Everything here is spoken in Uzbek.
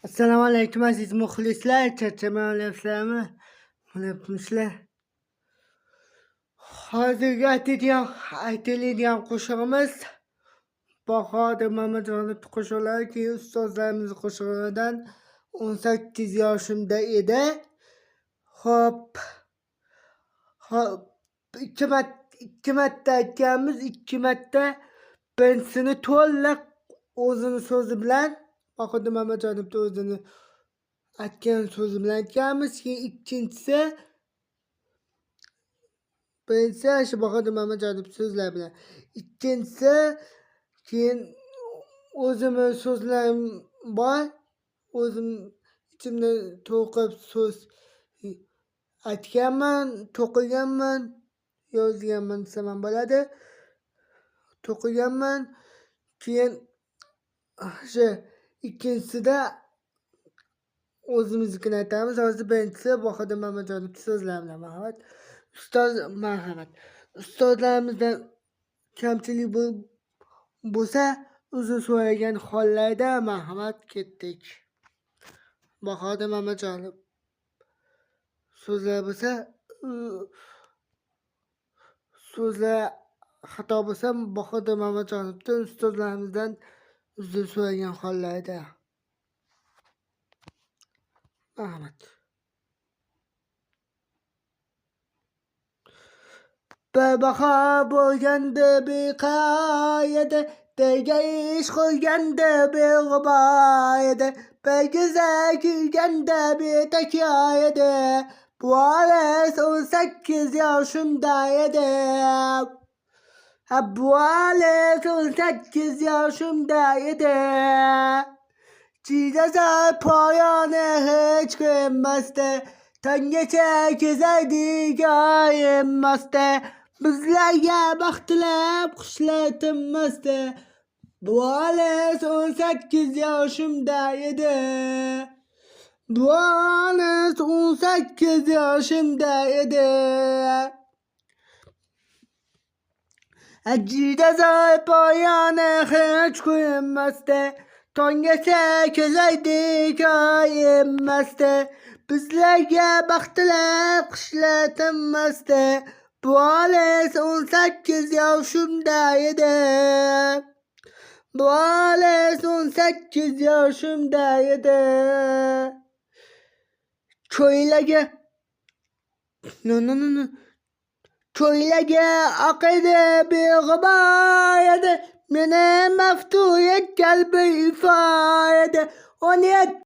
Assalomu alaykum aziz muxlislar, charchamay olyapsizlarmi? Bo'lyapmishlar. Hozirgi aytiladigan qo'shig'imiz Bahodir Mamajonov qo'shiqlari, keyin ustozlarimiz qo'shig'idan 18 yoshimda edi. Xo'p, ikki marta aytganmiz, ikki marta birinchisini to'liq o'zini so'zi bilan Bahodir Mamajonovni o'zini aytgan so'zi bilan aytganmiz. Keyin ikkinchisi birinchisi shu Bahodir Mamajonov so'zlari bilan. Ikkinchisi keyin o'zimni so'zlarim bor. O'zim ichimda to'qib so'z aytganman, to'qiganman, yozganman desam ham bo'ladi. To'qiganman. Keyin o'sha ikkinchisida o'zimiznikini aytamiz. Hozir birinchisi Bahodir Mamajonovning so'zlari bilan. Marhamat. Ustozlarimizdan kamchilik bo'lsa, uzr so'ragan hollarda marhamat, ketdik. Bahodir Mamajonov so'zlar bo'lsa, so'zlar xato bo'lsa, Bahodir Mamajonovdan ustozlarimizdan uzr so'ragan hollarda. Marhamat. Bebaho bo'lganda beqoyada, terga ish qo'yganda beg'ubo edi, beg'iza kuyganda betakror edi. Bu olis 18 yoshimda edi. Bu olis 18 yoshimda edi. Chidasa poyoni hech ko'rmasdi, tonggacha kezardik oyimmasdi. Bizlarga baxt tilab qushlar tinmasdi. Bu olis 18 yoshimda edi. Bu olis 18 yoshimda edi. Ajida poyoni hech ko'rmasdi, tonggacha kezardik oyimmasdi. Bizlarga baxt tilab qushlar tinmasdi. Bu olis 18 yoshimda edi. Bu olis 18 yoshimda edi. Ko'ylaga oqidi beg'ubo edi, meni maftuya qalbi ifo edi. 17